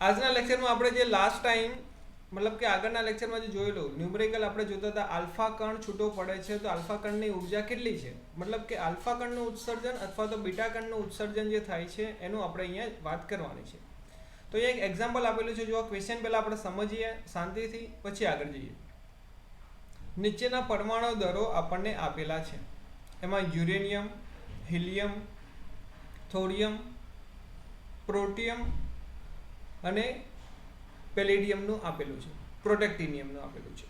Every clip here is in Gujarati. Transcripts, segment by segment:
આજના લેક્ચરમાં આપણે જે લાસ્ટ ટાઈમ મતલબ કે આગળના લેક્ચરમાં જે જોયેલું ન્યુમેરિકલ આપણે જોતા હતા આલ્ફા કણ છૂટો પડે છે તો આલ્ફા કણની ઉર્જા કેટલી છે, મતલબ કે આલ્ફા કણનું ઉત્સર્જન અથવા તો બીટા કણનું ઉત્સર્જન જે થાય છે એનું આપણે અહીંયા વાત કરવાની છે. તો અહીંયા એક એક્ઝામ્પલ આપેલું છે. જો ક્વેશ્ચન પહેલાં આપણે સમજીએ શાંતિથી, પછી આગળ જઈએ. નીચેના પરમાણુ દરો આપણને આપેલા છે. એમાં યુરેનિયમ, હિલિયમ, થોરિયમ, પ્રોટિયમ અને પેલેડિયમનું આપેલું છે, પ્રોટેક્ટિનિયમનું આપેલું છે.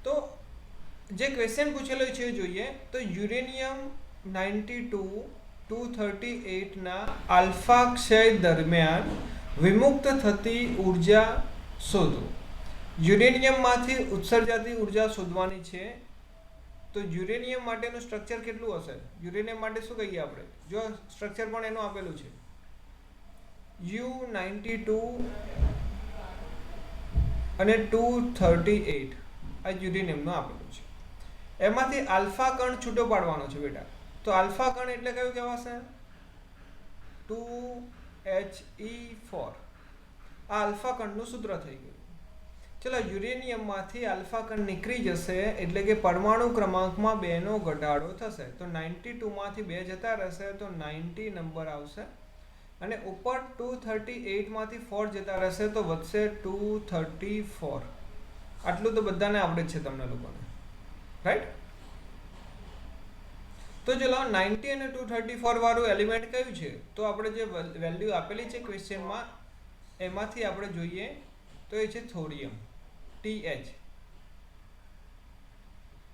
તો જે ક્વેશ્ચન પૂછેલો છે જોઈએ તો યુરેનિયમ 92-238 ના આલ્ફા ક્ષય દરમિયાન વિમુક્ત થતી ઉર્જા શોધો. યુરેનિયમમાંથી ઉત્સર્જાતી ઉર્જા શોધવાની છે. તો યુરેનિયમ માટેનું સ્ટ્રક્ચર કેટલું હશે? યુરેનિયમ માટે શું કહીએ આપણે? જો સ્ટ્રક્ચર પણ એનું આપેલું છે U92 અને 238 આ યુરેનિયમનું આપેલું છે. એમાંથી આલ્ફા કણ છૂટો પાડવાનો છે બેટા. તો આલ્ફા કણ એટલે કયું કહેવાશે? 2He4. આ આલ્ફા કણનું સૂત્ર થઈ ગયું. ચલો, યુરેનિયમમાંથી આલ્ફા કણ નીકળી જશે એટલે કે પરમાણુ ક્રમાંકમાં 2 નો ઘટાડો થશે. તો 92 માંથી 2 જતા રહેશે તો 90 નંબર આવશે અને ઉપર 238 માંથી 4 જતા રહેશે તો વધશે 234. આટલું તો બધાને આવડે છે તમને લોકોને, રાઈટ? તો ચલો 90 અને 234 વાળું એલિમેન્ટ કયું છે? તો આપણે જે વેલ્યુ આપેલી છે ક્વેશ્ચનમાં એમાંથી આપણે જોઈએ તો એ છે થોરિયમ, TH.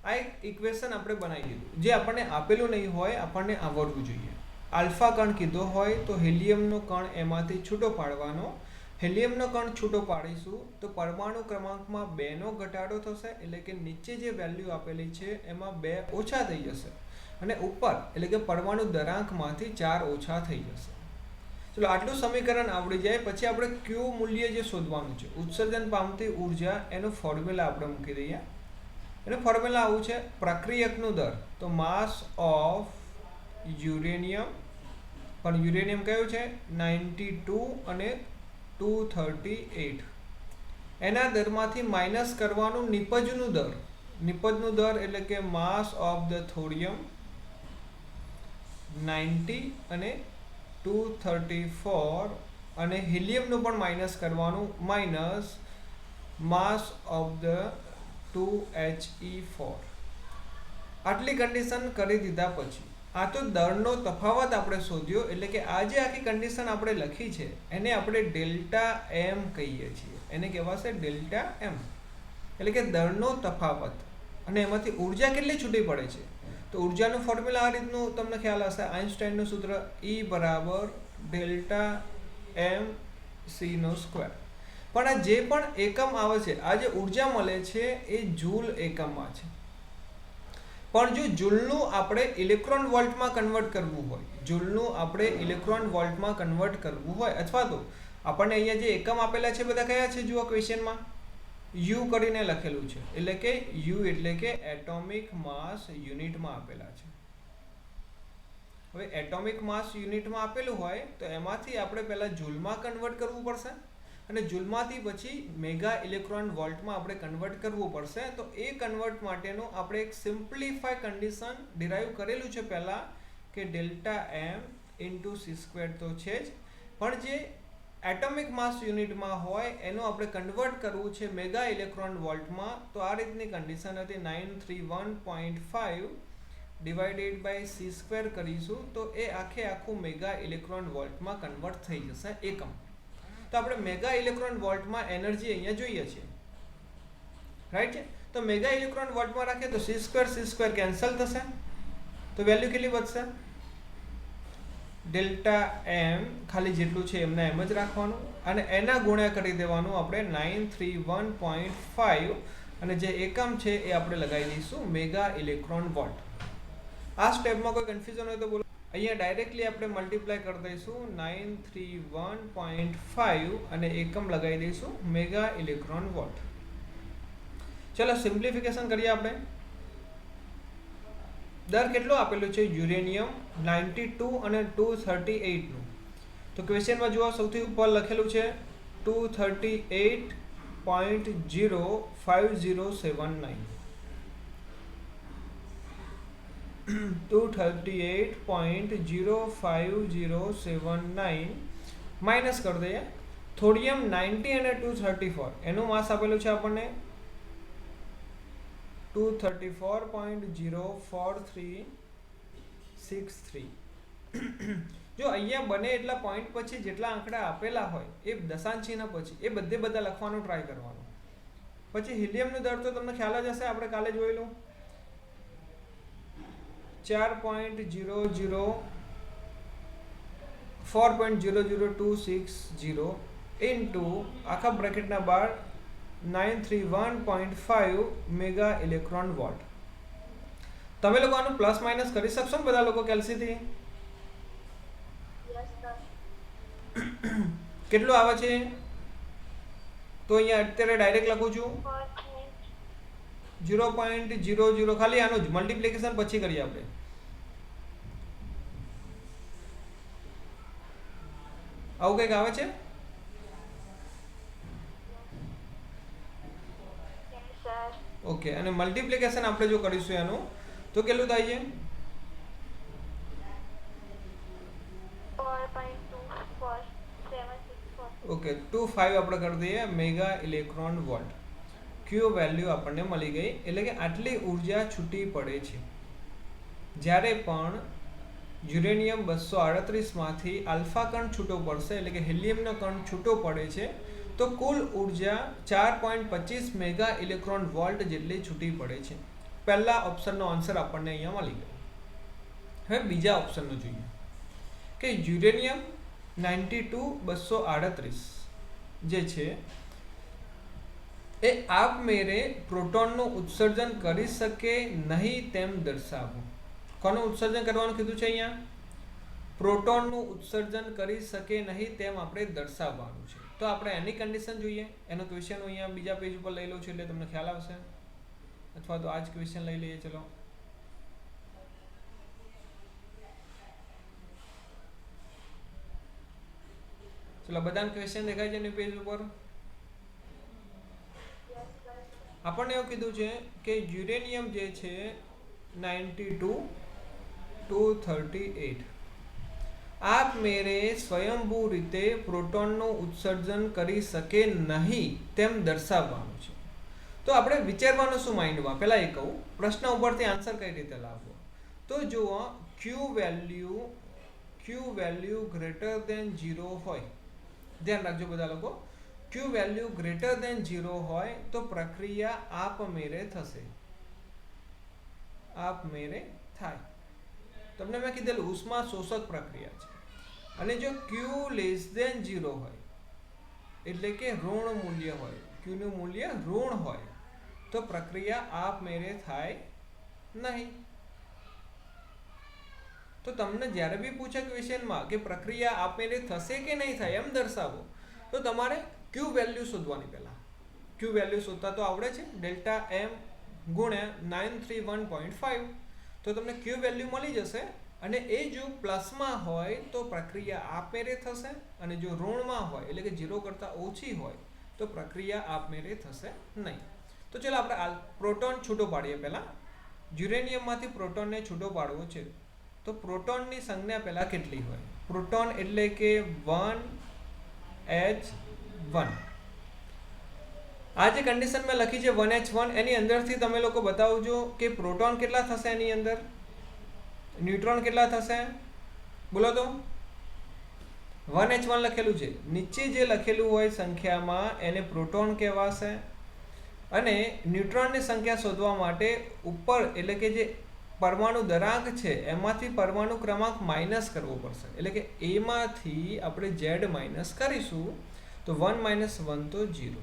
આ એક ઇક્વેશન આપણે બનાવી દીધું. જે આપણને આપેલું નહીં હોય, આપણને આવડવું જોઈએ. આલ્ફા કણ કીધો હોય તો હિલિયમનો કણ એમાંથી છૂટો પાડવાનો. હિલિયમનો કણ છૂટો પાડીશું તો પરમાણુ ક્રમાંકમાં 2 નો ઘટાડો થશે એટલે કે નીચે જે વેલ્યુ આપેલી છે એમાં 2 ઓછા થઈ જશે અને ઉપર એટલે કે પરમાણુ દરાંકમાંથી 4 ઓછા થઈ જશે. ચલો, આટલું સમીકરણ આવડી જાય પછી આપણે ક્યુ મૂલ્ય જે શોધવાનું છે, ઉત્સર્જન પામતી ઉર્જા, એનું ફોર્મ્યુલા આપણે મૂકી દઈએ. એનું ફોર્મ્યુલા આવું છે: પ્રક્રિયકનું દર, તો માસ ઓફ યુરેનિયમ, પણ યુરેનિયમ કયું છે? 92 અને 238. એના દરમાંથી માઇનસ કરવાનું નિપજનું દર. નિપજનું દર એટલે કે માસ ઓફ ધ થોરિયમ 90 અને 234 અને હિલિયમનું પણ માઇનસ કરવાનું, minus mass of the 2He4. આટલી કન્ડિશન કરી દીધા પછી આ તો દરનો તફાવત આપણે શોધ્યો એટલે કે આ જે આખી કન્ડિશન આપણે લખી છે એને આપણે ડેલ્ટા એમ કહીએ છીએ. એને કહેવાશે ડેલ્ટા એમ એટલે કે દરનો તફાવત. અને એમાંથી ઉર્જા કેટલી છૂટી પડે છે? તો ઉર્જાનું ફોર્મ્યુલા આ રીતનું તમને ખ્યાલ હશે. આઇન્સ્ટાઈનનું સૂત્ર E બરાબર ડેલ્ટા એમ C નો સ્ક્વેર. પણ આ જે પણ એકમ આવે છે, આ જે ઉર્જા મળે છે એ જૂલ એકમમાં છે. પણ જો જૂલનું આપણે ઇલેક્ટ્રોન વોલ્ટમાં કન્વર્ટ કરવું હોય, જૂલનું આપણે ઇલેક્ટ્રોન વોલ્ટમાં કન્વર્ટ કરવું હોય, અથવા તો આપણને અહીંયા જે એકમ આપેલા છે બધા કયા છે? જુઓ ક્વેશ્ચનમાં U કરીને લખેલું છે એટલે કે U એટલે કે એટોમિક માસ યુનિટમાં આપેલા છે. હવે એટોમિક માસ યુનિટમાં આપેલું હોય તો એમાંથી આપણે પહેલા જૂલમાં કન્વર્ટ કરવું પડશે અને જૂલમાંથી પછી મેગા ઇલેક્ટ્રોન વોલ્ટમાં આપણે કન્વર્ટ કરવું પડશે. તો એ કન્વર્ટ માટેનું આપણે એક સિમ્પ્લિફાય કન્ડિશન ડિરાઈવ કરેલું છે પહેલાં કે ડેલ્ટા એમ ઇન્ટુ C² તો છે જ, પણ જે એટોમિક માસ યુનિટમાં હોય એનું આપણે કન્વર્ટ કરવું છે મેગા ઇલેક્ટ્રોન વોલ્ટમાં. તો આ રીતની કન્ડિશન હતી. 931.5 ડિવાઇડેડ બાય C² કરીશું તો એ આખું મેગા ઇલેક્ટ્રોન વોલ્ટમાં કન્વર્ટ થઈ જશે એકમ. તો આપણે મેગા ઇલેક્ટ્રોન વોલ્ટમાં એનર્જી અહીંયા જોઈએ છે, રાઈટ છે? તો મેગા ઇલેક્ટ્રોન વોલ્ટમાં રાખીએ તો C² કેન્સલ થશે તો વેલ્યુ કેટલી વધશે? ડેલ્ટા એમ ખાલી જેટલું છે એમને એમ જ રાખવાનું અને એના ગુણ્યા કરી દેવાનું આપણે 931.5 અને જે એકમ છે એ આપણે લગાવી દઈશું મેગા ઇલેક્ટ્રોન વોલ્ટ. આ સ્ટેપમાં કોઈ કન્ફ્યુઝન હોય તો બોલો. અહીંયા ડાયરેક્ટલી આપણે મલ્ટીપ્લાય કરી દઈશું 931.5 અને એકમ લગાવી દઈશું મેગા ઇલેક્ટ્રોન વોલ્ટ. ચલો સિમ્પ્લિફિકેશન કરીએ આપણે. દર કેટલો આપેલું છે? યુરેનિયમ 92 અને 238 નું. તો ક્વેશ્ચનમાં જુઓ સૌથી ઉપર લખેલું છે 238.05079 238.05079 માઇનસ કરી દઈએ થોડિયમ 90 અને 234 એનું માસ આપેલું છે આપણને 234.04363 જો અહીંયા બને એટલા પોઈન્ટ પછી જેટલા આંકડા આપેલા હોય એ દશાંશ ચિહ્ન પછી એ બધા લખવાનું ટ્રાય કરવાનું. પછી હિલિયમનું દર તો તમને ખ્યાલ જ હશે, આપણે કાલે જોયેલું 4.00260 ઇન્ટુ આખા બ્રેકેટના બાર 931.5 મેગા ઇલેક્ટ્રોન વોલ્ટ. તમે લોકો આનું પ્લસ માઇનસ કરી શકશો ને બધા લોકો કેલ્સીથી? કેટલું આવે છે? તો અહીંયા અત્યારે ડાયરેક્ટ લખું છું 0.00, ખાલી આનું જ મલ્ટીપ્લિકેશન પછી કરીએ આપણે. આવું કંઈક આવે છે? ઓકે, અને મલ્ટીપ્લિકેશન આપણે જો કરીશું એનું તો કેટલું થાય છે? 4.24764. ઓકે, 25 આપણે કરી દઈએ મેગા ઇલેક્ટ્રોન વોલ્ટ. ક્યુ વેલ્યુ આપણને મળી ગઈ. એટલે કે આટલી ઉર્જા છૂટી પડે છે જ્યારે પણ યુરેનિયમ 238 માંથી આલ્ફા કણ છૂટો પડશે, એટલે કે હિલિયમનો કણ છૂટો પડે છે તો કુલ ઉર્જા 4.25 મેગા ઇલેક્ટ્રોન વોલ્ટ જેટલી છૂટી પડે છે. પહેલા ઓપ્શનનો આન્સર આપણને અહીંયા મળી ગયો. હવે બીજા ઓપ્શનનો જોઈએ કે યુરેનિયમ 92-238 જે છે એ આપમેળે પ્રોટોનનું ઉત્સર્જન કરી શકે નહીં તેમ દર્શાવો. કોનું ઉત્સર્જન કરવાનું કીધું છે અહીંયા? પ્રોટોનનું ઉત્સર્જન કરી શકે નહીં તેમ આપણે દર્શાવવાનું છે. તો આપણે એની કન્ડિશન જોઈએ. એનો ક્વેશ્ચન હું અહીંયા બીજા પેજ ઉપર લઈ લઉં છું એટલે તમને ખ્યાલ આવશે, અથવા તો આ જ ક્વેશ્ચન લઈ લઈએ. ચલો, બધાને ક્વેશ્ચન દેખાય છે ને પેજ ઉપર? આપણને એવું કીધું છે કે યુરેનિયમ જે છે 92-238 આપમેળે સ્વયંભૂ રીતે પ્રોટોનનું ઉત્સર્જન કરી શકે નહીં તેમ દર્શાવવાનું છે. તો આપણે વિચારવાનું શું માઇન્ડમાં? પહેલાં એ કહું, પ્રશ્ન ઉપરથી આન્સર કઈ રીતે લાવવો. તો જુઓ, ક્યુ વેલ્યુ ગ્રેટર દેન 0 હોય, ધ્યાન રાખજો બધા લોકો, ક્યુ વેલ્યુ ગ્રેટર દેન 0 હોય તો પ્રક્રિયા આપમેળે થશે, આપમેળે થાય. તમને મેં કીધેલું ઉષ્મા શોષક પ્રક્રિયા છે. અને જો ક્યુ લેસ દેન 0 હોય એટલે કે ઋણ મૂલ્ય હોય, ક્યુનું મૂલ્ય ઋણ હોય તો પ્રક્રિયા આપમેળે થાય નહીં. તો તમને જ્યારે બી પૂછે ક્વેશ્ચનમાં કે પ્રક્રિયા આપમેળે થશે કે નહીં થાય એમ દર્શાવો, તો તમારે ક્યુ વેલ્યુ શોધવાની. પહેલાં ક્યુ વેલ્યુ શોધતા તો આવડે છે, ડેલ્ટા એમ ગુણ્યા 931.5. તો તમને ક્યુ વેલ્યુ મળી જશે. અને એ જો પ્લસમાં હોય તો પ્રક્રિયા આપમેળે થશે, અને જો ઋણમાં હોય એટલે કે 0 કરતાં ઓછી હોય તો પ્રક્રિયા આપમેળે થશે નહીં. તો ચાલો આપણે પ્રોટોન છૂટો પાડીએ. પહેલાં યુરેનિયમમાંથી પ્રોટોનને છૂટો પાડવો છે તો પ્રોટોનની સંજ્ઞા પહેલાં કેટલી હોય? પ્રોટોન એટલે કે 1H1. આ જે કન્ડિશન મેં લખી છે 1H1, એની અંદરથી તમે લોકો બતાવજો કે પ્રોટોન કેટલા થશે, એની અંદર ન્યુટ્રોન કેટલા થશે? બોલો તો. 1H1 લખેલું છે, નીચે જે લખેલું હોય સંખ્યામાં એને પ્રોટોન કહેવાશે. અને ન્યુટ્રોનની સંખ્યા શોધવા માટે ઉપર એટલે કે જે પરમાણુ દરાંક છે એમાંથી પરમાણુ ક્રમાંક માઇનસ કરવો પડશે. એટલે કે એમાંથી આપણે Z માઇનસ કરીશું તો 1 - 1 તો 0.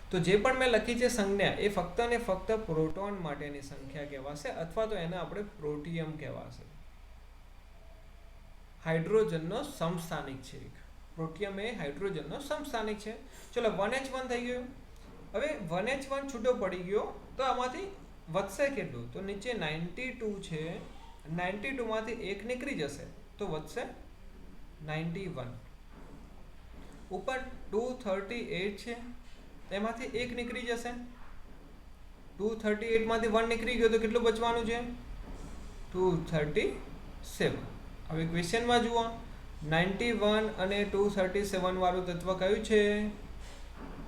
તો જે પણ મેં લખી છે સંજ્ઞા એ ફક્ત ને ફક્ત પ્રોટોન માટેની સંખ્યા કહેવાશે, અથવા તો એને આપણે પ્રોટિયમ કહેવાશે. હાઇડ્રોજનનો સમસ્થાનિક છે. પ્રોટિયમ એ હાઇડ્રોજનનો સમસ્થાનિક છે. ચલો 1H1 થઈ ગયું. હવે 1H1 છૂટો પડી ગયો તો આમાંથી વધશે કેટલું? તો નીચે 92 છે, 92 માંથી 1 નીકળી જશે તો વધશે 91. ઉપર 238 છે, એમાંથી 1 નીકળી જશે. 238 માંથી 1 નીકળી ગયો તો કેટલું બચવાનું છે? 237. હવે ક્વેશ્ચનમાં જુઓ, 91 અને 237 વાળું તત્વ કયું છે?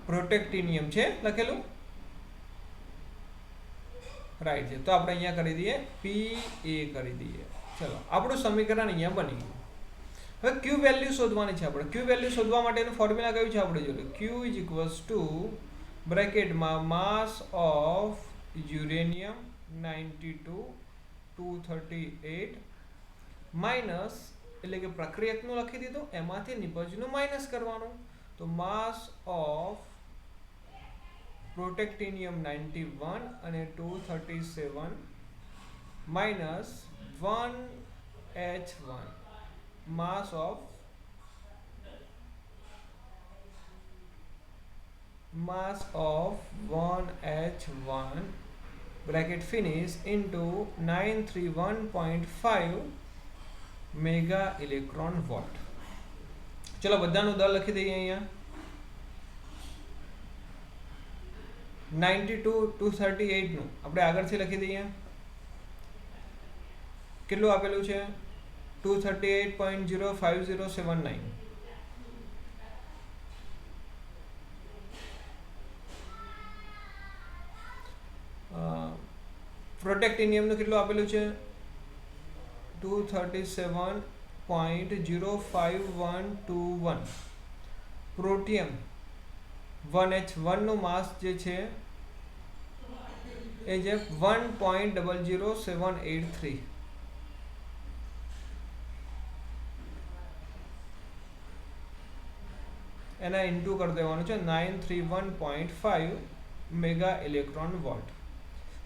પ્રોટેક્ટિનિયમ છે લખેલું, રાઈટ છે. તો આપણે અહીંયા કરી દઈએ PA કરી દઈએ. ચલો, આપણું સમીકરણ અહીંયા બની ગયું. હવે Q વેલ્યુ શોધવાની છે આપણે. Q વેલ્યુ શોધવા માટેનું ફોર્મ્યુલા કયું છે આપણે જોઈએ? Q ઇઝ ઇક્વલ્સ ટુ બ્રેકેટમાં માસ ઓફ યુરેનિયમ 92 238 માઇનસ, એટલે કે પ્રક્રિયકનું લખી દીધું, એમાંથી નિપજનું માઇનસ કરવાનું. તો માસ ઓફ પ્રોટેક્ટિનિયમ 91 અને 237 minus 1H1 mass of 1H1 bracket finish into 931.5 mega electron volt. ચલો બધાનું દર લખી દઈએ અહીંયા. 92 238 નું આપણે આગળથી લખી દઈએ. કેટલું આપેલું છે? 238.05079. પ્રોટેક્ટિનિયમનું કેટલું આપેલું છે? 237.05121. પ્રોટિયમ 1H1 નું માસ જે છે એ છે 1.00783. એના ઇન્ટુ કરી દેવાનું છે 931.5 મેગા ઇલેક્ટ્રોન વોલ્ટ.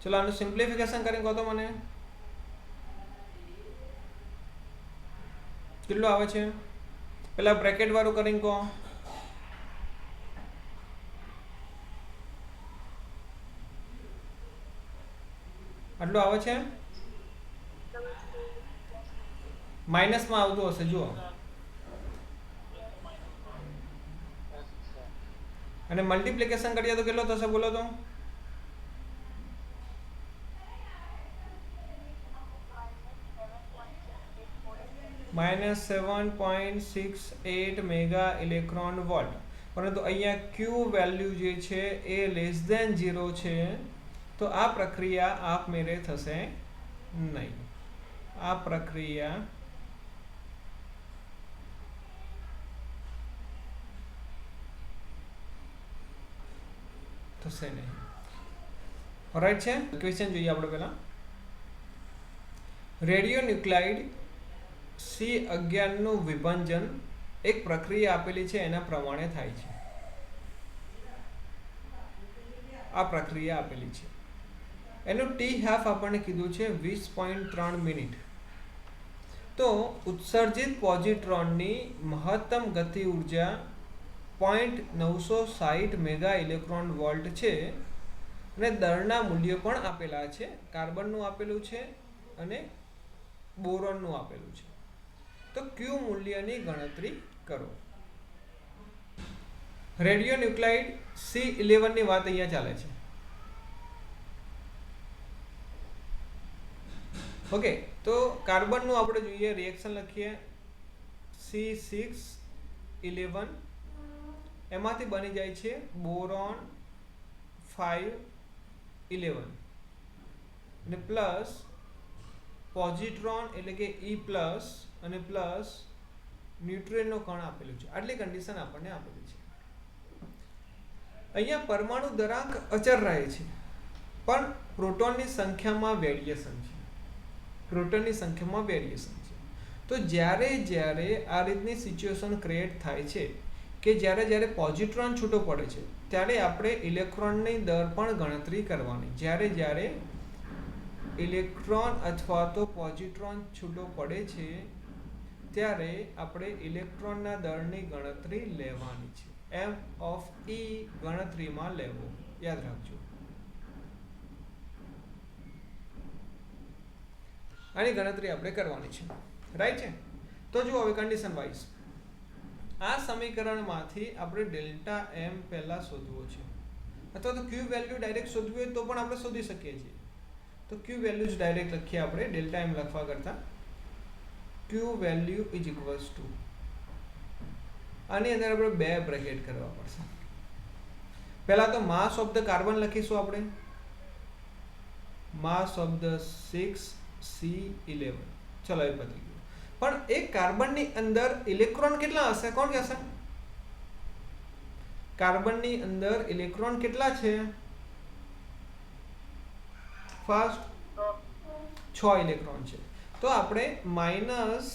ચલો આનું સિમ્પ્લિફિકેશન કરીને કહો તો મને કેટલું આવે છે? પેલા બ્રેકેટ વાળું કરીને કહો. આટલું આવે છે? માઇનસમાં આવતું હશે, જુઓ. અને મલ્ટીપ્લિકેશન કરીએ તો કેટલો થશે બોલો તો? -7.68 મેગા ઇલેક્ટ્રોન વોલ્ટ. પરંતુ અહીંયા Q વેલ્યુ જે છે એ લેસ ધેન 0 છે, તો આ પ્રક્રિયા આપમેળે થશે નહીં. આ પ્રક્રિયા થશે નહીં. રાઈટ છે. ક્વેશ્ચન જોઈએ આપણે પહેલા. રેડિયો ન્યુક્લાઇડ C11 નું વિભાજન એક પ્રક્રિયા આપેલી છે એના પ્રમાણે થાય છે. આ પ્રક્રિયા આપેલી છે, એનું T1/2 આપણને કીધું છે 20.3 મિનિટ. તો ઉત્સર્જિત પોઝિટ્રોનની મહત્તમ ગતિ ઉર્જા 0.960 મેગા ઇલેક્ટ્રોન વોલ્ટ છે અને દરના મૂલ્યો પણ આપેલા છે. કાર્બનનું આપેલું છે અને બોરોનનું આપેલું છે. તો Q મૂલ્યની ગણતરી કરો. રેડિયો ન્યુક્લાઇડ C11 ની વાત અહીંયા ચાલે છે. ઓકે, તો કાર્બનનું આપણે જોઈએ, રિએક્શન લખીએ C611, એમાંથી બની જાય છે બોરોન 511 અને પ્લસ પોઝિટ્રોન એટલે કે E પ્લસ અને પ્લસ ન્યુટ્રોનનો કણ આપેલું છે. આટલી કન્ડિશન આપણને આપેલી છે. અહીંયા પરમાણુ દરાંક અચર રહે છે, પણ પ્રોટોનની સંખ્યામાં વેરિએશન છે. તો જ્યારે આ રીતની સિચ્યુએશન ક્રિએટ થાય છે કે જ્યારે પોઝિટ્રોન છૂટો પડે છે, ત્યારે આપણે ઇલેક્ટ્રોનની દર પણ ગણતરી કરવાની. જ્યારે ઇલેક્ટ્રોન અથવા તો પોઝિટ્રોન છૂટો પડે છે, ત્યારે આપણે ઇલેક્ટ્રોનના દરની ગણતરી લેવાની છે. M of E ગણતરીમાં લેવો, યાદ રાખજો. આની ગણતરી આપણે કરવાની છે. રાઈટ છે. તો જુઓ હવે કન્ડિશન વાઇઝ. આ સમીકરણમાંથી આપણે ડેલ્ટા એમ પહેલા શોધવો છે, અથવા તો ક્યુ વેલ્યુ ડાયરેક્ટ શોધવી હોય તો પણ આપણે શોધી શકીએ છીએ. તો ક્યુ વેલ્યુ જ ડાયરેક્ટ લખીએ આપણે ડેલ્ટા એમ લખવા કરતાં. ક્યુ વેલ્યુ ઇઝ ઇક્વલ્સ ટુ, આની અંદર આપણે બે બ્રેકેટ કરવા પડશે. પહેલા તો માસ ઓફ ધ કાર્બન લખીશું આપણે, માસ ઓફ ધ 6C11. ચલો એ પતી ગયું. પણ એક કાર્બનની અંદર ઇલેક્ટ્રોન કેટલા હશે? કોણ કહેશે? કાર્બનની અંદર ઇલેક્ટ્રોન કેટલા છે? ફર્સ્ટ 6 ઇલેક્ટ્રોન છે. તો આપણે માઇનસ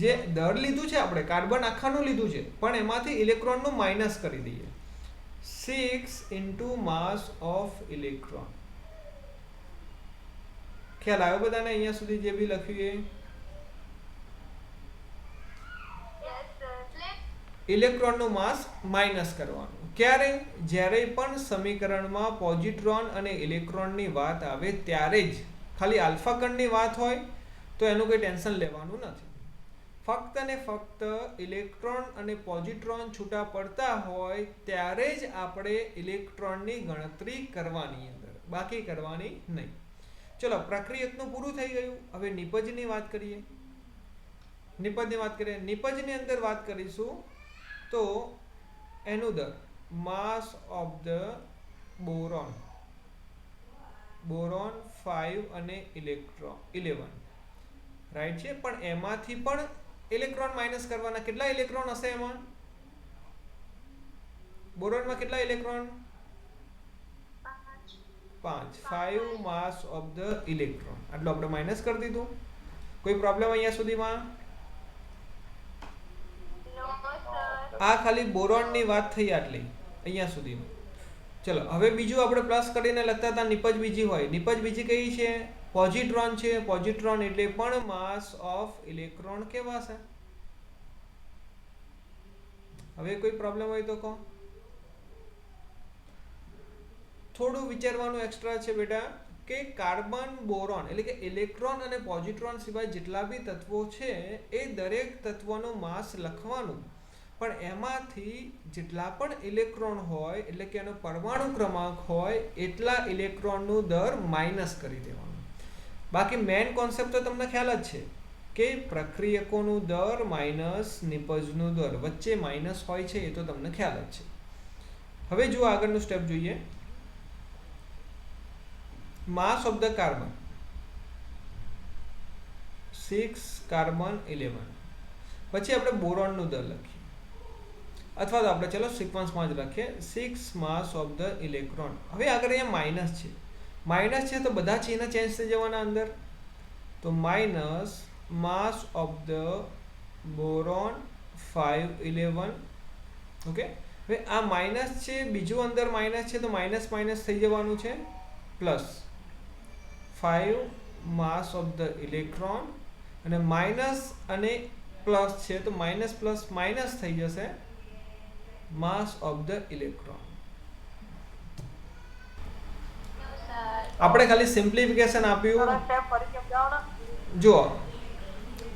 જે દર લીધું છે, આપણે કાર્બન આખાનું લીધું છે, પણ એમાંથી ઇલેક્ટ્રોનનું માઇનસ કરી દઈએ. 6 ઇન્ટુ માસ ઓફ ઇલેક્ટ્રોન. ખ્યાલ આવ્યો બધાને અહીંયા સુધી જે બી લખ્યું એ? ઇલેક્ટ્રોનનું માસ માઇનસ કરવાનું. ક્યારે? જ્યારે પણ સમીકરણમાં પોઝિટ્રોન અને ઇલેક્ટ્રોનની વાત આવે ત્યારે જ. ખાલી આલ્ફા કણની વાત હોય તો એનું કોઈ ટેન્શન લેવાનું નથી. ફક્ત ને ફક્ત ઇલેક્ટ્રોન અને પોઝિટ્રોન છૂટા પડતા હોય ત્યારે જ આપણે ઇલેક્ટ્રોનની ગણતરી કરવાની અંદર, બાકી કરવાની નહીં. ચલો, પ્રક્રિયકનું પૂરું થઈ ગયું. હવે નિપજની વાત કરીએ. નિપજની અંદર વાત કરીશું તો એનું દર માસ ઓફ ધ બોરોન 5 અને ઇલેક્ટ્રોન 11, રાઈટ છે. પણ એમાંથી પણ ઇલેક્ટ્રોન માઇનસ કરવાના. કેટલા ઇલેક્ટ્રોન હશે એમાં? બોરોનમાં કેટલા electron? 5 mass of the electron. આટલું આપણે માઇનસ કરી દીધું. કોઈ પ્રોબ્લેમ અહીંયા સુધીમાં? આ ખાલી બોરોનની વાત થઈ આટલી અહીંયા સુધીમાં. ચલો, હવે બીજું આપણે પ્લસ કરીને લખતા હતા. નિપજ બીજી હોય. નિપજ બીજી કઈ છે? પોઝિટ્રોન છે. પોઝિટ્રોન એટલે પણ માસ ઓફ ઇલેક્ટ્રોન કહેવાશે. હવે કોઈ પ્રોબ્લેમ હોય તો કહો. થોડું વિચારવાનું એક્સ્ટ્રા છે બેટા, કે કાર્બન બોરોન એટલે કે ઇલેક્ટ્રોન અને પોઝિટ્રોન સિવાય જેટલા બી તત્વો છે એ દરેક તત્વનું માસ લખવાનું, પણ એમાંથી જેટલા પણ ઇલેક્ટ્રોન હોય એટલે કે એનો પરમાણુ ક્રમાંક હોય એટલા ઇલેક્ટ્રોનનું દર માઇનસ કરી દેવાનું. બાકી મેઇન કોન્સેપ્ટ તો તમને ખ્યાલ જ છે કે પ્રક્રિયકોનું દર માઇનસ નિપજનું દર, વચ્ચે માઇનસ હોય છે એ તો તમને ખ્યાલ જ છે. હવે જો આગળનું સ્ટેપ જોઈએ. માસ ઓફ ધ કાર્બન 6 કાર્બન 11. પછી આપણે બોરોનનું દર લખીએ, અથવા તો આપણે ચલો સિક્વન્સમાં જ લખીએ. 6 માસ ઓફ ધ ઇલેક્ટ્રોન. હવે આગળ અહીંયા માઇનસ છે. માઇનસ છે તો બધા ચિહ્ન ચેન્જ થઈ જવાના અંદર. તો minus mass of the boron 5 11. Okay. હવે આ માઇનસ છે, બીજું અંદર માઇનસ છે તો માઇનસ માઇનસ થઈ જવાનું છે plus 5 mass of the electron. અને માઇનસ અને પ્લસ છે તો માઇનસ પ્લસ માઇનસ થઈ જશે માસ ઓફ ધ ઇલેક્ટ્રોન. આપણે ખાલી સિમ્પ્લિફિકેશન આપ્યું. જુઓ,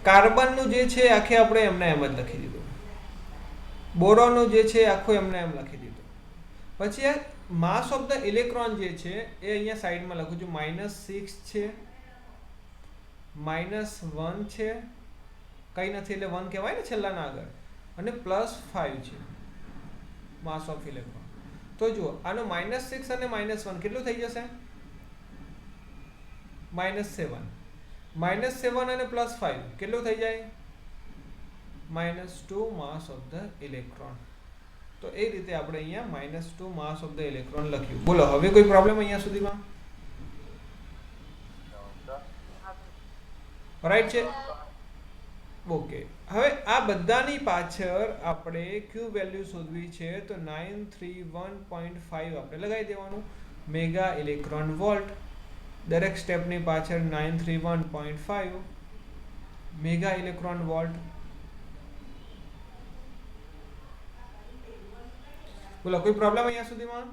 કાર્બનનું જે છે આખે આપણે એમને એમ જ લખી દીધું. બોરોનનું જે છે આખું એમને એમ લખી દીધું. પછી માસ ઓફ ધ ઇલેક્ટ્રોન જે છે એ અહીંયા સાઈડમાં લખું છું. -6 છે, -1 છે, કંઈ નથી એટલે 1 કહેવાય ને છેલ્લાના આગળ, અને +5 છે માસ ઓફ ઇલેક્ટ્રોન. તો જુઓ, આનો -6 અને -1 કેટલું થઈ જશે? -7. -7 અને +5 કેટલું થઈ જાય? -2 માસ ઓફ ધ ઇલેક્ટ્રોન. તો એ રીતે આપણે અહીંયા -2 માસ ઓફ ધ ઇલેક્ટ્રોન લખ્યું. બોલો, હવે કોઈ પ્રોબ્લેમ અહીંયા સુધીમાં? રાઈટ છે? ઓકે. હવે આ બધાની પાછળ આપણે ક્યુ વેલ્યુ શોધવી છે તો 931.5 આપણે લગાવી દેવાનું. Mega electron volt. દરેક સ્ટેપની પાછળ 931.5 મેગા ઇલેક્ટ્રોન વોલ્ટ. બોલો, કોઈ પ્રોબ્લેમ અહીંયા સુધીમાં?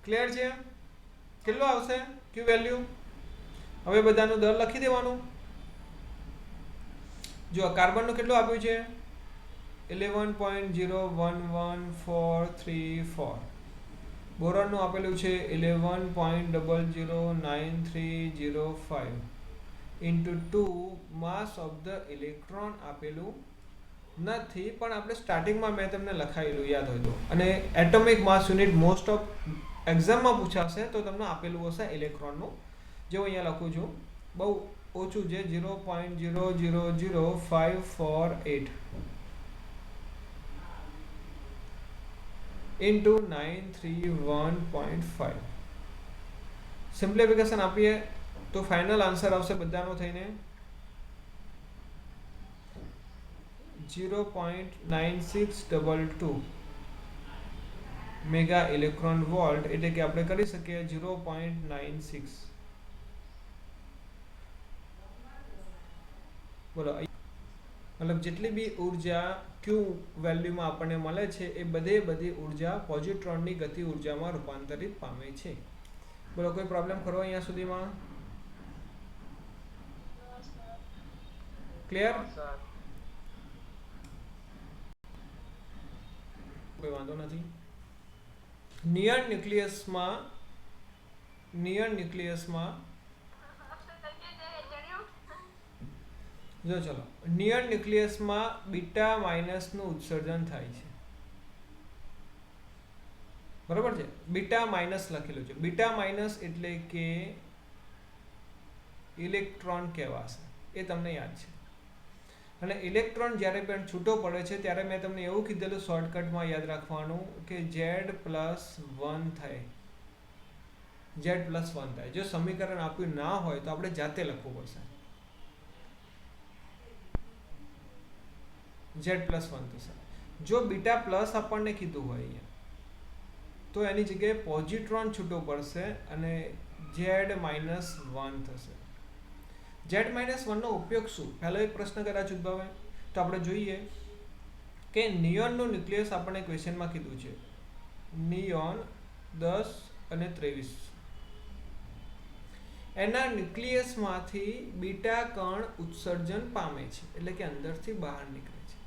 ક્લિયર છે? કેટલું આવશે ક્યુ વેલ્યુ? હવે બધાનો દર લખી દેવાનો. જો કાર્બનનું કેટલું આપ્યું છે 11.011434. બોરોનનું આપેલું છે 11.009305 into 2. Mass of the electron આપેલું નથી, પણ આપણે સ્ટાર્ટિંગમાં મેં તમને લખાયેલું યાદ હોય તો. અને atomic mass unit most of એક્ઝામમાં પૂછાશે તો તમને આપેલું હશે ઇલેક્ટ્રોનનું, જે હું અહીંયા લખું છું. બહુ ઓછું છે 0.000548 ઇન્ટુ 931.5. સિમ્પ્લિફિકેશન આપીએ તો ફાઇનલ આન્સર આવશે બધાનો થઈને 0.9622 મેગા ઇલેક્ટ્રોન વોલ્ટ, એટલે કે આપણે કરી શકીએ 0.96. બોલો, મતલબ જેટલી બી ઉર્જા ક્યુ વેલ્યુમાં આપણને મળે છે એ બધી ઉર્જા પોઝિટ્રોનની ગતિ ઉર્જામાં રૂપાંતરિત પામે છે. બોલો, કોઈ પ્રોબ્લેમ ખરો અહીંયા સુધીમાં? ક્લિયર? કોઈ વાંધો નથી. નિયર ન્યુક્લિયસમાં જો ચલો, નિયર ન્યુક્લિયસમાં બીટા માઇનસનું ઉત્સર્જન થાય છે. બરાબર છે, બીટા માઇનસ લખેલું છે. બીટા માઇનસ એટલે કે ઇલેક્ટ્રોન કહેવાશે, એ તમને યાદ છે. અને ઇલેક્ટ્રોન જ્યારે પણ છૂટો પડે છે ત્યારે મેં તમને એવું કીધેલું શોર્ટકટમાં યાદ રાખવાનું કે Z+1 થાય. Z+1 થાય. જો સમીકરણ આપ્યું ના હોય તો આપણે જાતે લખવું પડશે. Z+1 થશે. જો બીટા પ્લસ આપણને કીધું હોય અહીંયા તો એની જગ્યાએ પોઝિટ્રોન છૂટો પડશે અને Z-1 થશે. Z-1 નો ઉપયોગ શું? પહેલો એક પ્રશ્ન કદાચ ઉદ્ભવે તો આપણે જોઈએ કે નિયોનનું ન્યુક્લિયસ આપણને ક્વેશ્ચનમાં કીધું છે. નિયોન 10 અને 23, એના ન્યુક્લિયસમાંથી બીટા કણ ઉત્સર્જન પામે છે, એટલે કે અંદરથી બહાર નીકળે છે.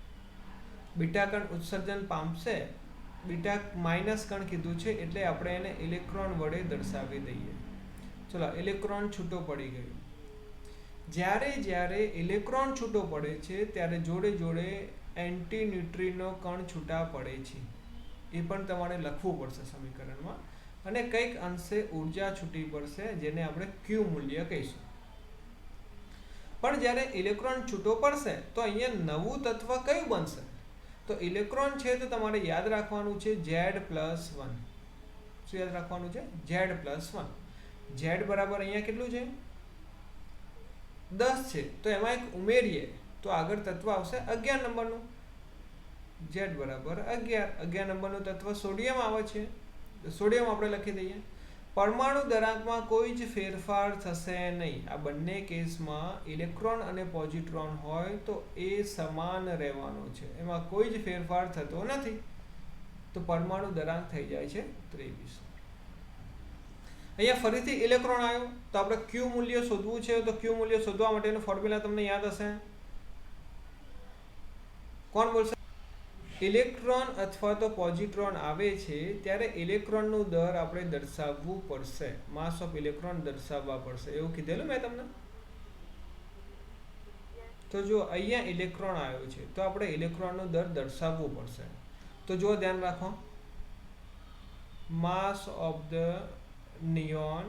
બીટા કણ ઉત્સર્જન પામશે, બીટા માઇનસ કણ કીધું છે એટલે આપણે એને ઇલેક્ટ્રોન વડે દર્શાવી દઈએ. ચલો, ઇલેક્ટ્રોન છૂટો પડી ગયો. જ્યારે ઇલેક્ટ્રોન છૂટો પડે છે ત્યારે જોડે જોડે એન્ટી ન્યુટ્રિનો કણ છૂટા પડે છે. એ પણ તમારે લખવું પડશે સમીકરણમાં. અને કંઈક અંશે ઉર્જા છૂટી પડશે જેને આપણે ક્યુ મૂલ્ય કહીશું. પણ જ્યારે ઇલેક્ટ્રોન છૂટો પડશે તો અહીંયા નવું તત્વ કયું બનશે? તો ઇલેક્ટ્રોન છે તો તમારે યાદ રાખવાનું છે Z+1. શું યાદ રાખવાનું છે? Z+1. Z બરાબર અહીંયા કેટલું છે? 10 છે, તો એમાં એક ઉમેરીએ તો આગળ તત્વ આવશે 11 નંબરનું. Z બરાબર 11 નંબરનું તત્વ સોડિયમ આવે છે, તો સોડિયમ આપણે લખી દઈએ. પરમાણુ દરાંકમાં કોઈ જ ફેરફાર થશે નહીં. આ બંને કેસમાં ઇલેક્ટ્રોન અને પોઝિટ્રોન હોય તો એ સમાન રહેવાનો છે, એમાં કોઈ જ ફેરફાર થતો નથી. તો પરમાણુ દરાંક થઈ જાય છે 23. અહીંયા ફરીથી ઇલેક્ટ્રોન આવ્યો તો આપણે ક્યુ મૂલ્ય શોધવું છે. તો ક્યુ મૂલ્ય શોધવા માટેનું ફોર્મ્યુલા તમને યાદ હશે. કોણ બોલશે? ઇલેક્ટ્રોન અથવા તો પોઝિટ્રોન આવે છે ત્યારે ઇલેક્ટ્રોનનું દર આપણે દર્શાવવું પડશે, માસ ઓફ ઇલેક્ટ્રોન દર્શાવવા પડશે, એવું કીધેલું મેં તમને. તો જો અહીંયા ઇલેક્ટ્રોન આવ્યો છે તો આપણે ઇલેક્ટ્રોનનું દર દર્શાવવું પડશે. તો જો ધ્યાન રાખો, માસ ઓફ ધ નિયોન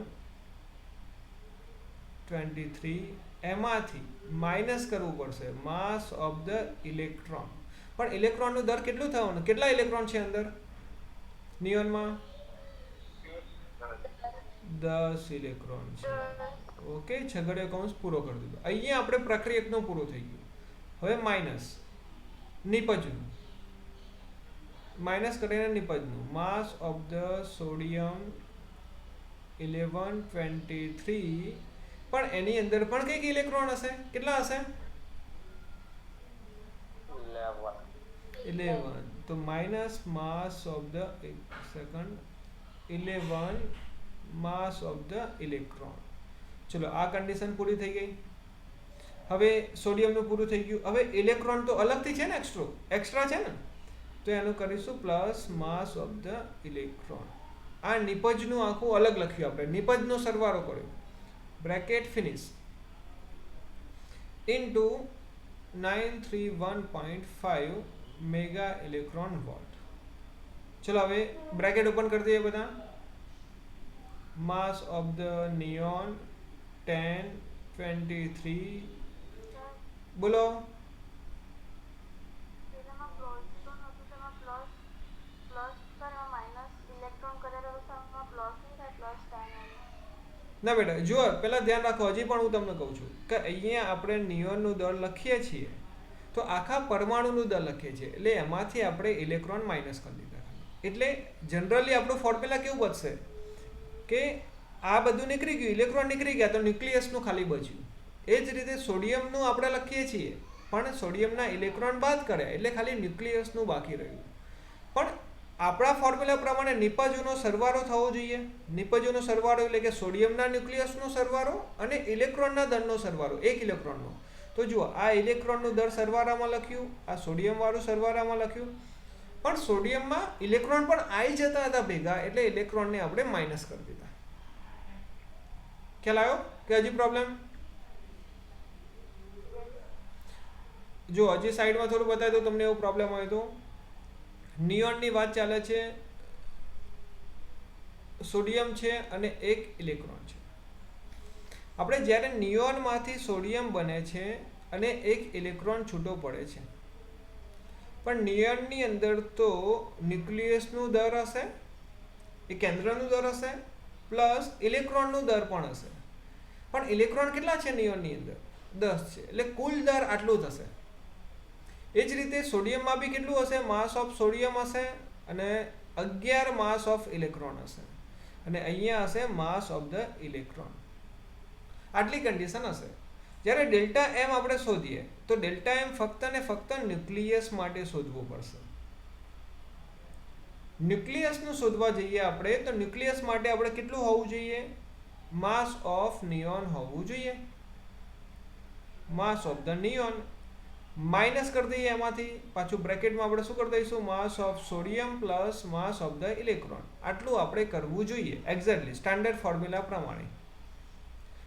23, એમાંથી માઇનસ કરવું પડશે માસ ઓફ ધ ઇલેક્ટ્રોન. પણ ઇલેક્ટ્રોનનું દર કેટલું થવાનું? કેટલા ઇલેક્ટ્રોન છે અંદર નિયોનમાં? 10 ઇલેક્ટ્રોન છે. ઓકે, છગડીયો કૌંસ પૂરો કરી દીધો. અહીંયા આપણે પ્રક્રિયકનું પૂરું થઈ ગયું. હવે માઇનસ નિપજનું, માઇનસ કરીને નિપજનું. માસ ઓફ ધ સોડિયમ 1123, પણ એની અંદર પણ કઈક ઇલેક્ટ્રોન હશે. કેટલા હશે? 11. તો minus mass of the 11 mass of the electron. ચલો આ કન્ડિશન પૂરી થઈ ગઈ. હવે સોડિયમનું પૂરું થઈ ગયું. હવે ઇલેક્ટ્રોન તો અલગથી છે ને, એક્સ્ટ્રા છે ને, તો એનું કરીશું plus mass of the electron. આ નિપજનું આખું અલગ લખ્યું આપણે, નિપજનો સરવાળો કર્યો, bracket finish into 931.5 mega electron volt. ચલો હવે બ્રેકેટ ઓપન કરી દઈએ બધા. માસ ઓફ ધ નિયોન 10 23. બોલો. ના બેટા જુઓ, પહેલા ધ્યાન રાખો, હજી પણ હું તમને કહું છું કે અહીંયા આપણે નિયોનનું દળ લખીએ છીએ તો આખા પરમાણુનું દળ લખીએ છીએ, એટલે એમાંથી આપણે ઇલેક્ટ્રોન માઇનસ કરી દીધા. એટલે જનરલી આપણું ફોર્મ્યુલા કેવું બચશે કે આ બધું નીકળી ગયું, ઇલેક્ટ્રોન નીકળી ગયા તો ન્યુક્લિયસનું ખાલી બચ્યું. એ જ રીતે સોડિયમનું આપણે લખીએ છીએ પણ સોડિયમના ઇલેક્ટ્રોન બાદ કર્યા એટલે ખાલી ન્યુક્લિયસનું બાકી રહ્યું. પણ આપણા ફોર્મ્યુલા પ્રમાણે નિપજોનો સરવાળો થવો જોઈએ. નિપજોનો સરવાળો એટલે કે સોડિયમના ન્યુક્લિયસનો સરવાળો અને ઇલેક્ટ્રોનના દળનો સરવાળો, એક ઇલેક્ટ્રોનનો. તો જુઓ, આ ઇલેક્ટ્રોનનું દળ સરવાળામાં લખ્યું, આ સોડિયમવાળું સરવાળામાં લખ્યું, પણ સોડિયમમાં ઇલેક્ટ્રોન પણ આવી જતા હતા ભેગા, એટલે ઇલેક્ટ્રોનને આપણે માઇનસ કરી દીધા. ખ્યાલ આવ્યો કે હજી પ્રોબ્લેમ? જો હજી સાઈડમાં થોડું બતાવી દઉં તમને, એવો પ્રોબ્લેમ હોય તો. નિયોનની વાત ચાલે છે, સોડિયમ છે અને એક ઇલેક્ટ્રોન છે. આપણે જ્યારે નિયોનમાંથી સોડિયમ બને છે અને એક ઇલેક્ટ્રોન છૂટો પડે છે, પણ નિયોનની અંદર તો ન્યુક્લિયસનું દર હશે, એ કેન્દ્રનું દર હશે, પ્લસ ઇલેક્ટ્રોનનું દર પણ હશે. પણ ઇલેક્ટ્રોન કેટલા છે નિયોનની અંદર? 10 છે, એટલે કુલ દર આટલું થશે. એ જ રીતે સોડિયમમાં બી કેટલું હશે? માસ ઓફ સોડિયમ હશે અને 11 માસ ઓફ ઇલેક્ટ્રોન હશે, અને અહીંયા હશે માસ ઓફ ધ ઇલેક્ટ્રોન. આટલી કન્ડિશન હશે. જ્યારે ડેલ્ટા એમ આપણે શોધીએ તો ડેલ્ટા એમ ફક્ત ને ફક્ત ન્યુક્લિયસ માટે શોધવું પડશે. ન્યુક્લિયસનું શોધવા જઈએ આપણે તો ન્યુક્લિયસ માટે આપણે કેટલું હોવું જોઈએ? માસ ઓફ નિયોન હોવું જોઈએ. માસ ઓફ ધ નિયોન માઇનસ કરી દઈએ એમાંથી, પાછું બ્રેકેટમાં આપણે શું કરી દઈશું? માસ of sodium plus mass of the electron. આટલું આપણે કરવું જોઈએ એક્ઝેક્ટલી સ્ટાન્ડર્ડ ફોર્મ્યુલા પ્રમાણે.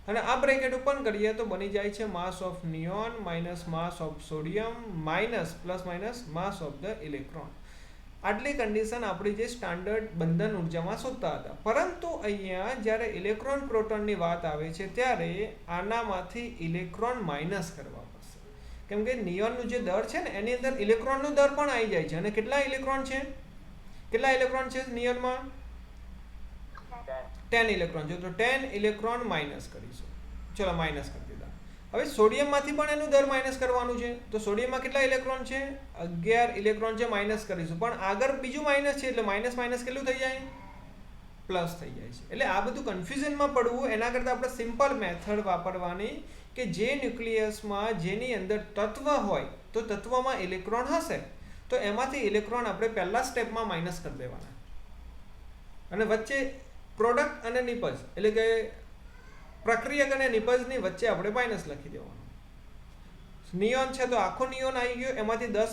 અને આ બ્રેકેટ ઓપન કરીએ તો બની જાય છે mass of neon minus mass of sodium minus plus minus mass of the electron. આટલી કન્ડિશન આપણી જે સ્ટાન્ડર્ડ બંધન ઉર્જામાં શોધતા હતા. પરંતુ અહીંયા જ્યારે ઇલેક્ટ્રોન પ્રોટોનની વાત આવે છે ત્યારે આનામાંથી ઇલેક્ટ્રોન માઇનસ કરવા પડશે, કેમ કે નિયોનનું જે દર છે ને એની અંદર ઇલેક્ટ્રોનનું દર પણ આવી જાય છે. અને કેટલા ઇલેક્ટ્રોન છે? કેટલા ઇલેક્ટ્રોન છે નિયોનમાં? 10 ઇલેક્ટ્રોન છે. તો 10 ઇલેક્ટ્રોન માઇનસ કરીશું. ચલો માઇનસ કરી દીધા. હવે સોડિયમમાંથી પણ એનું દર માઇનસ કરવાનું છે. તો સોડિયમમાં કેટલા ઇલેક્ટ્રોન છે? 11 ઇલેક્ટ્રોન છે, માઇનસ કરીશું. પણ આગળ બીજું માઇનસ છે એટલે માઇનસ માઇનસ કેટલું થઈ જાય? પ્લસ થઈ જાય છે. એટલે આ બધું કન્ફ્યુઝનમાં પડવું એના કરતાં આપણે સિમ્પલ મેથડ વાપરવાની કે જે ન્યુક્લિયસમાં જેની અંદર તત્વ હોય તો તત્વમાં ઇલેક્ટ્રોન હશે તો એમાંથી ઇલેક્ટ્રોન આપણે પહેલા સ્ટેપમાં માઇનસ કરી દેવાના, અને વચ્ચે પ્રોડક્ટ અને નિપજ એટલે કે પ્રક્રિયક અને નિપજની વચ્ચે આપણે માઇનસ લખી દેવાનું. નિયોન છે તો આખો નિયોન આવી ગયો, એમાંથી 10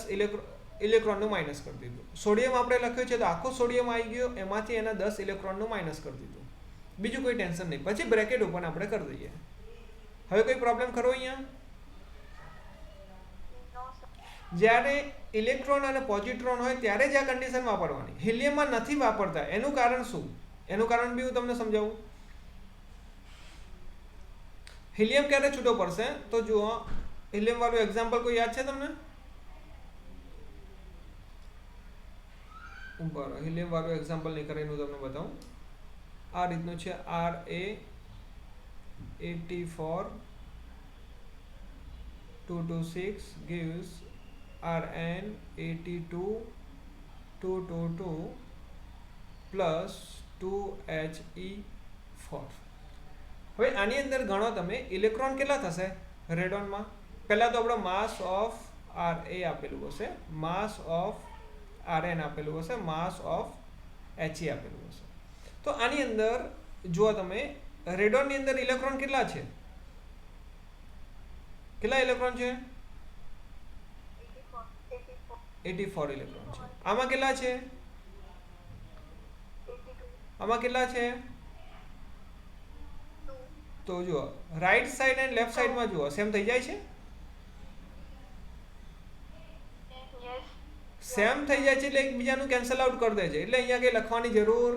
ઇલેક્ટ્રોનનું માઇનસ કરી દીધું. સોડિયમ આપણે લખ્યું છે તો આખો સોડિયમ આવી ગયો, એમાંથી એના 10 ઇલેક્ટ્રોનનું માઇનસ કરી દીધું. બીજું કોઈ ટેન્શન નહીં. પછી બ્રેકેટ ઓપન આપણે કરી દઈએ. હવે કોઈ પ્રોબ્લેમ ખરો અહીંયા? જ્યારે ઇલેક્ટ્રોન અને પોઝિટ્રોન હોય ત્યારે જ આ કન્ડિશન વાપરવાની. હિલિયમમાં નથી વાપરતા. એનું કારણ શું? એનું કારણ બી હું તમને સમજાવું. હિલિયમ ક્યારે છૂટો પડશે? તો જુઓ, હિલિયમ વાળું એક્ઝામ્પલ કોઈ યાદ છે તમને? બરાબર, હિલિયમ વાળું એક્ઝામ્પલ નહીં કરે એનું તમને બતાવું. આ રીતનું છે. Ra84 226 gives Rn82 222 plus 2He4. હવે આની અંદર ગણો તમે ઇલેક્ટ્રોન કેટલા થશે રેડોનમાં. પહેલાં તો આપણે માસ ઓફ Ra આપેલું હશે, માસ ઓફ Rn આપેલું હશે, માસ ઓફ He આપેલું હશે. તો આની અંદર જુઓ તમે રેડોનની અંદર ઇલેક્ટ્રોન કેટલા છે? કેટલા ઇલેક્ટ્રોન છે? 84 ઇલેક્ટ્રોન છે. આમાં કેટલા છે? આમાં કેટલા છે? તો જુઓ રાઈટ સાઈડ અને લેફ્ટ સાઈડમાં જુઓ સેમ થઈ જાય છે. સેમ થઈ જાય છે એટલે એકબીજાનું કેન્સલ આઉટ કરી દે છે, એટલે અહીંયા કંઈ લખવાની જરૂર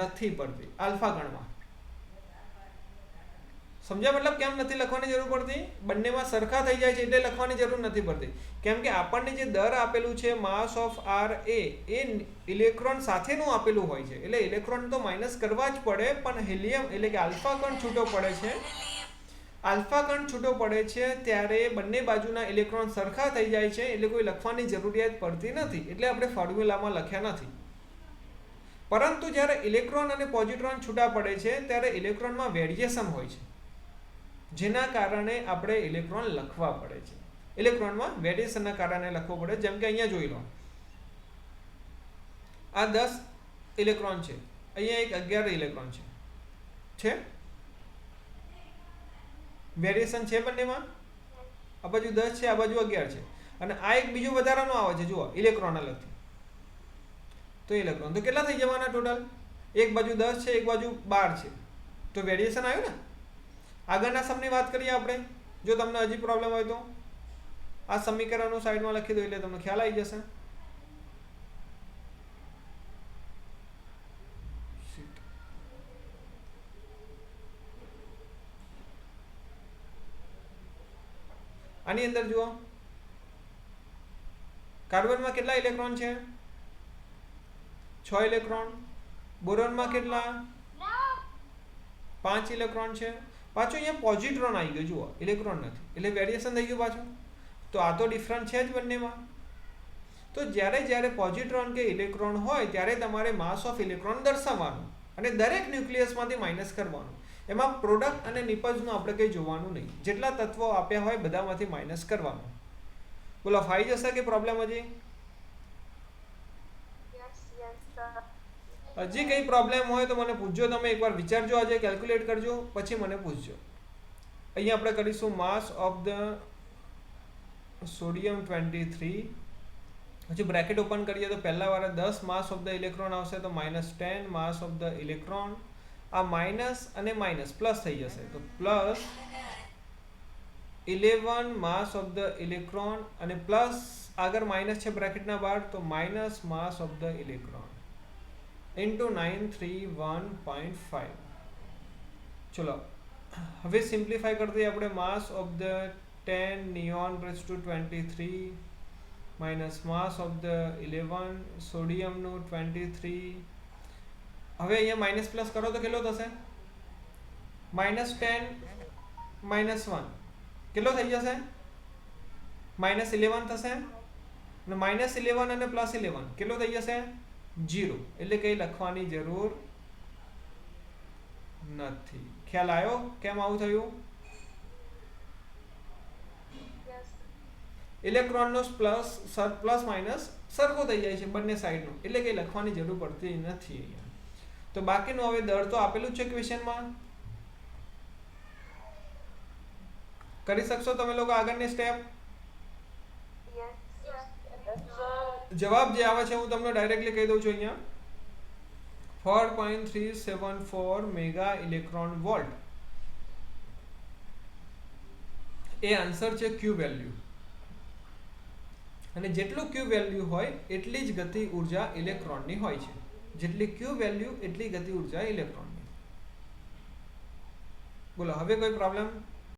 નથી પડતી આલ્ફા ગણમાં. સમજ્યા મતલબ કેમ નથી લખવાની જરૂર પડતી? બંનેમાં સરખા થઈ જાય છે એટલે લખવાની જરૂર નથી પડતી. કેમ કે આપણને જે દર આપેલું છે mass of R a electron સાથેનું આપેલું હોય છે, એટલે ઇલેક્ટ્રોન તો માઇનસ કરવા જ પડે, પણ હિલિયમ એટલે કે આલ્ફા કણ છૂટો પડે છે. આલ્ફા કણ છૂટો પડે છે ત્યારે બંને બાજુના ઇલેક્ટ્રોન સરખા થઈ જાય છે, એટલે કોઈ લખવાની જરૂરિયાત પડતી નથી, એટલે આપણે ફોર્મ્યુલામાં લખ્યા નથી. પરંતુ જ્યારે ઇલેક્ટ્રોન અને પોઝિટ્રોન છૂટા પડે છે ત્યારે ઇલેક્ટ્રોનમાં વેરિએશન હોય છે, જેના કારણે આપણે ઇલેક્ટ્રોન લખવા પડે છે. ઇલેક્ટ્રોનમાં વેરિએશનના કારણે લખવું પડે. જેમ કે અહીંયા જોઈ લો, આ 10 ઇલેક્ટ્રોન છે, અહીંયા એક 11 ઇલેક્ટ્રોન છે. વેરિએશન છે બંનેમાં. આ બાજુ 10 છે, આ બાજુ 11 છે, અને આ એક બીજું વધારાનું આવે છે જુઓ ઇલેક્ટ્રોન અલગથી. તો ઇલેક્ટ્રોન તો કેટલા થઈ જવાના ટોટલ? એક બાજુ 10 છે, એક બાજુ 12 છે, તો વેરિએશન આવ્યું ને. આગળના સમની વાત કરીએ આપણે. જો તમને હજી પ્રોબ્લેમ હોય તો આ સમીકરણનું સાઈડમાં લખી દો એટલે તમને ખ્યાલ આવી જશે. આની અંદર જુઓ કાર્બનમાં કેટલા ઇલેક્ટ્રોન છે? 6 ઇલેક્ટ્રોન. બોરોનમાં કેટલા? 5 ઇલેક્ટ્રોન છે. પાછો અહીંયા પોઝિટ્રોન આવી ગયો જુઓ, ઇલેક્ટ્રોન નથી, એટલે વેરિએશન થઈ ગયું પાછું. તો આ તો ડિફરન્ટ છે જ બંનેમાં. તો જ્યારે પોઝિટ્રોન કે ઇલેક્ટ્રોન હોય ત્યારે તમારે માસ ઓફ ઇલેક્ટ્રોન દર્શાવવાનું અને દરેક ન્યુક્લિયસમાંથી માઇનસ કરવાનું. એમાં પ્રોડક્ટ અને નિપજનું આપણે કંઈ જોવાનું નહીં, જેટલા તત્વો આપ્યા હોય બધામાંથી માઇનસ કરવાનું. બોલો ફાઈ જશે કે પ્રોબ્લેમ હજી? હજી કંઈ પ્રોબ્લેમ હોય તો મને પૂછજો. તમે એકવાર વિચારજો, આજે કેલ્ક્યુલેટ કરજો, પછી મને પૂછજો. અહીંયા આપણે કરીશું માસ ઓફ ધ સોડિયમ 23. પછી બ્રેકેટ ઓપન કરીએ તો પહેલા વાળા 10 માસ ઓફ ધ ઇલેક્ટ્રોન આવશે, તો -10 માસ ઓફ ધ ઇલેક્ટ્રોન. આ માઇનસ અને માઇનસ પ્લસ થઈ જશે, તો plus 11 mass of the electron, અને પ્લસ આગળ માઇનસ છે બ્રેકેટના બહાર, તો minus mass of the electron into 931.5. ચલો હવે સિમ્પ્લિફાય કરી દઈએ આપણે. Mass of the 10 neon raise to 23 minus mass of the 11 સોડિયમનું 23. હવે અહીંયા માઇનસ પ્લસ કરો તો કેટલો થશે? -10 -1 કેટલો થઈ જશે? -11 થશે. અને -11 અને +11 કેટલો થઈ જશે? 0. એટલે કંઈ લખવાની જરૂર નથી. ખ્યાલ આવ્યો કેમ આવું થયું? ઇલેક્ટ્રોનનો પ્લસ માઇનસ સરખો થઈ જાય છે બંને સાઈડનો, એટલે કંઈ લખવાની જરૂર પડતી નથી અહીંયા. તો બાકીનું હવે દળ તો આપેલું જ છે ક્વેશ્ચનમાં. કરી શકશો તમે લોકો આગળની સ્ટેપ? જવાબ જે આવે છે હું તમને ડાયરેક્ટલી કહી દઉં છું અહીંયા. 4.374 મેગા ઇલેક્ટ્રોન વોલ્ટ એ આન્સર છે ક્યુ વેલ્યુ. અને જેટલું ક્યુ વેલ્યુ હોય એટલી જ ગતિ ઉર્જા ઇલેક્ટ્રોનની હોય છે. જેટલી ક્યુ વેલ્યુ એટલી ગતિ ઉર્જા ઇલેક્ટ્રોનની. બોલો હવે કોઈ પ્રોબ્લેમ?